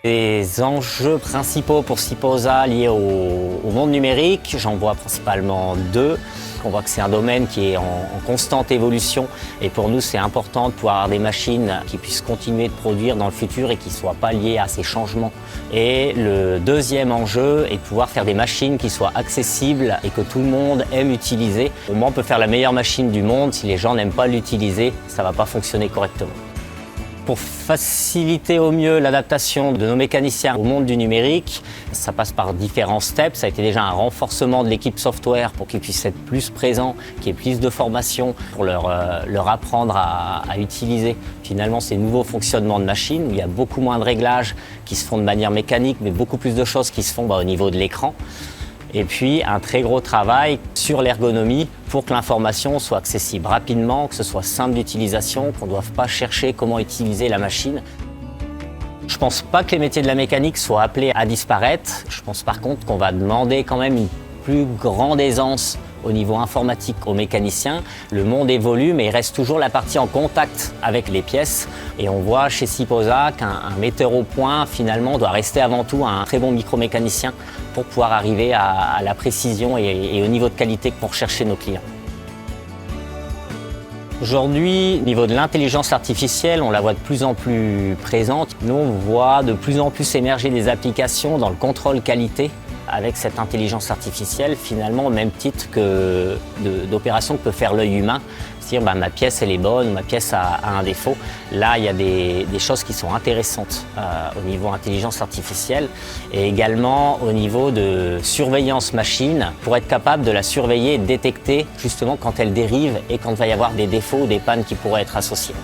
Les enjeux principaux pour Siposa liés au monde numérique, j'en vois principalement deux. On voit que c'est un domaine qui est en constante évolution et pour nous c'est important de pouvoir avoir des machines qui puissent continuer de produire dans le futur et qui ne soient pas liées à ces changements. Et le deuxième enjeu est de pouvoir faire des machines qui soient accessibles et que tout le monde aime utiliser. Au moins on peut faire la meilleure machine du monde, si les gens n'aiment pas l'utiliser, ça ne va pas fonctionner correctement. Pour faciliter au mieux l'adaptation de nos mécaniciens au monde du numérique, ça passe par différents steps. Ça a été déjà un renforcement de l'équipe software pour qu'ils puissent être plus présents, qu'il y ait plus de formation pour leur apprendre à utiliser finalement ces nouveaux fonctionnements de machines. Il y a beaucoup moins de réglages qui se font de manière mécanique, mais beaucoup plus de choses qui se font au niveau de l'écran. Et puis un très gros travail sur l'ergonomie pour que l'information soit accessible rapidement, que ce soit simple d'utilisation, qu'on ne doive pas chercher comment utiliser la machine. Je ne pense pas que les métiers de la mécanique soient appelés à disparaître. Je pense par contre qu'on va demander quand même une plus grande aisance au niveau informatique aux mécaniciens. Le monde évolue, mais il reste toujours la partie en contact avec les pièces. Et on voit chez Siposa qu'un metteur au point, finalement, doit rester avant tout un très bon micromécanicien pour pouvoir arriver à la précision et au niveau de qualité que vont rechercher nos clients. Aujourd'hui, au niveau de l'intelligence artificielle, on la voit de plus en plus présente. Nous, on voit de plus en plus émerger des applications dans le contrôle qualité avec cette intelligence artificielle, finalement, au même titre que d'opérations que peut faire l'œil humain. C'est-à-dire, ma pièce, elle est bonne, ma pièce a un défaut. Là, il y a des choses qui sont intéressantes au niveau intelligence artificielle et également au niveau de surveillance machine pour être capable de la surveiller et de détecter justement quand elle dérive et quand il va y avoir des défauts ou des pannes qui pourraient être associés.